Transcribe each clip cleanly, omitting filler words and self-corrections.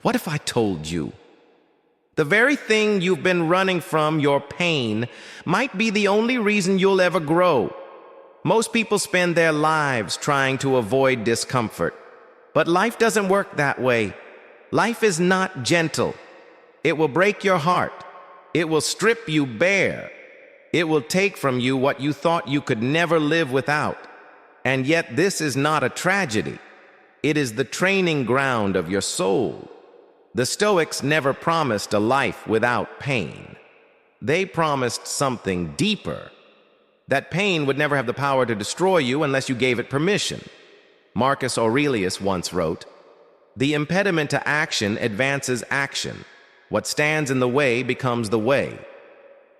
What if I told you? The very thing you've been running from, your pain, might be the only reason you'll ever grow. Most people spend their lives trying to avoid discomfort. But life doesn't work that way. Life is not gentle. It will break your heart. It will strip you bare. It will take from you what you thought you could never live without. And yet this is not a tragedy. It is the training ground of your soul. The Stoics never promised a life without pain. They promised something deeper. That pain would never have the power to destroy you unless you gave it permission. Marcus Aurelius once wrote, "The impediment to action advances action. What stands in the way becomes the way."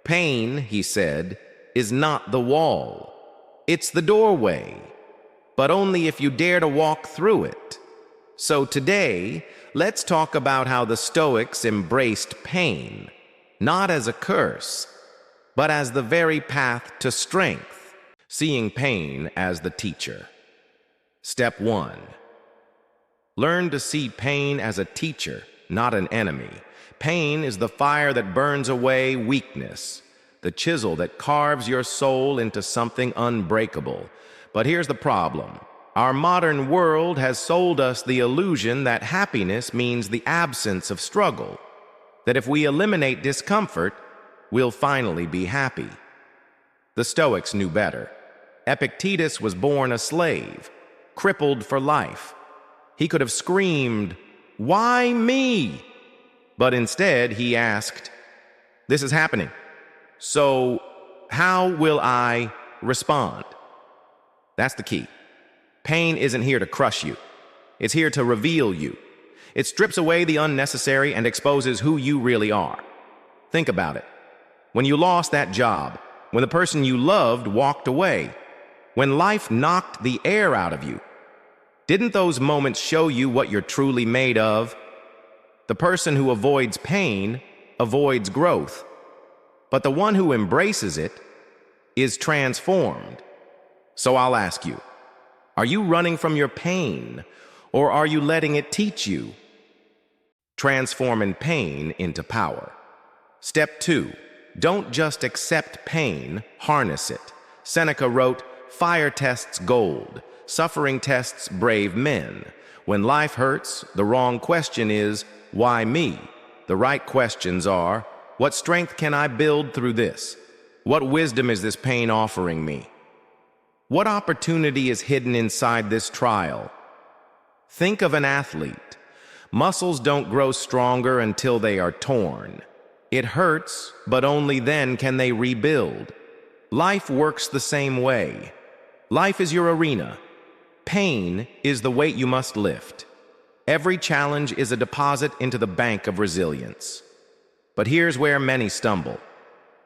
Pain, he said, is not the wall. It's the doorway, but only if you dare to walk through it. So today, let's talk about how the Stoics embraced pain, not as a curse, but as the very path to strength, seeing pain as the teacher. Step 1. Learn to see pain as a teacher, not an enemy. Pain is the fire that burns away weakness, the chisel that carves your soul into something unbreakable. But here's the problem. Our modern world has sold us the illusion that happiness means the absence of struggle, that if we eliminate discomfort, we'll finally be happy. The Stoics knew better. Epictetus was born a slave, crippled for life. He could have screamed, "Why me?" But instead he asked, "This is happening. So how will I respond?" That's the key. Pain isn't here to crush you. It's here to reveal you. It strips away the unnecessary and exposes who you really are. Think about it. When you lost that job, when the person you loved walked away, when life knocked the air out of you, didn't those moments show you what you're truly made of? The person who avoids pain avoids growth, but the one who embraces it is transformed. So I'll ask you, are you running from your pain, or are you letting it teach you? Transforming pain into power. Step 2, don't just accept pain, harness it. Seneca wrote, "Fire tests gold, suffering tests brave men." When life hurts, the wrong question is, why me? The right questions are, what strength can I build through this? What wisdom is this pain offering me? What opportunity is hidden inside this trial? Think of an athlete. Muscles don't grow stronger until they are torn. It hurts, but only then can they rebuild. Life works the same way. Life is your arena. Pain is the weight you must lift. Every challenge is a deposit into the bank of resilience. But here's where many stumble.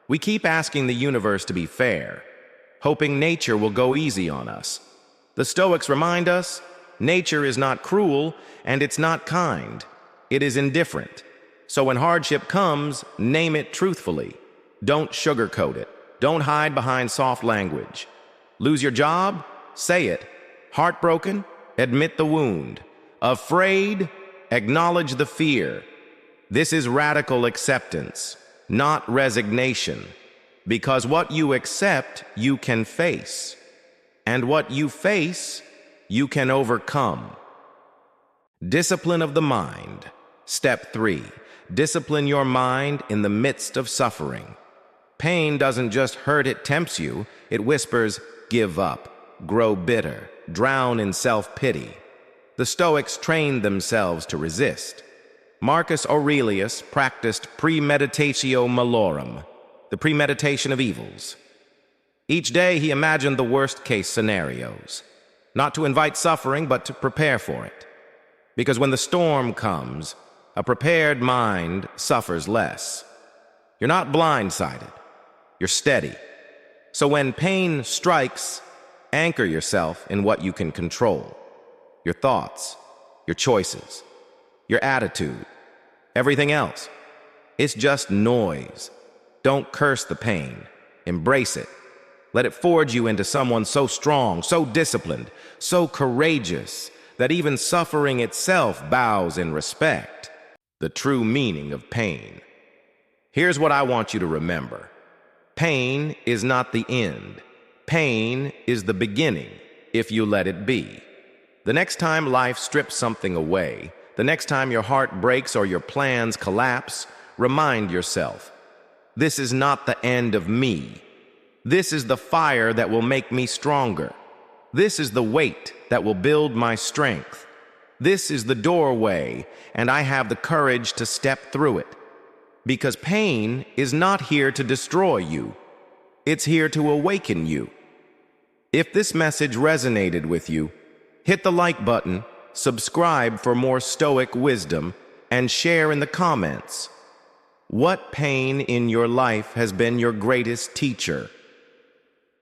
We keep asking the universe to be fair, hoping nature will go easy on us. The Stoics remind us, nature is not cruel and it's not kind. It is indifferent. So when hardship comes, name it truthfully. Don't sugarcoat it. Don't hide behind soft language. Lose your job? Say it. Heartbroken? Admit the wound. Afraid? Acknowledge the fear. This is radical acceptance, not resignation. Because what you accept, you can face. And what you face, you can overcome. Discipline of the mind. Step 3. Discipline your mind in the midst of suffering. Pain doesn't just hurt, it tempts you. It whispers, give up, grow bitter, drown in self-pity. The Stoics trained themselves to resist. Marcus Aurelius practiced premeditatio malorum, the premeditation of evils. Each day he imagined the worst-case scenarios, not to invite suffering, but to prepare for it. Because when the storm comes, a prepared mind suffers less. You're not blindsided. You're steady. So when pain strikes, anchor yourself in what you can control. Your thoughts, your choices, your attitude, everything else. It's just noise. Don't curse the pain. Embrace it. Let it forge you into someone so strong, so disciplined, so courageous, that even suffering itself bows in respect. the true meaning of pain. Here's what I want you to remember. Pain is not the end. Pain is the beginning, if you let it be. The next time life strips something away, the next time your heart breaks or your plans collapse, remind yourself, this is not the end of me. This is the fire that will make me stronger. This is the weight that will build my strength. This is the doorway, and I have the courage to step through it. Because pain is not here to destroy you. It's here to awaken you. If this message resonated with you, hit the like button, subscribe for more Stoic wisdom, and share in the comments. What pain in your life has been your greatest teacher?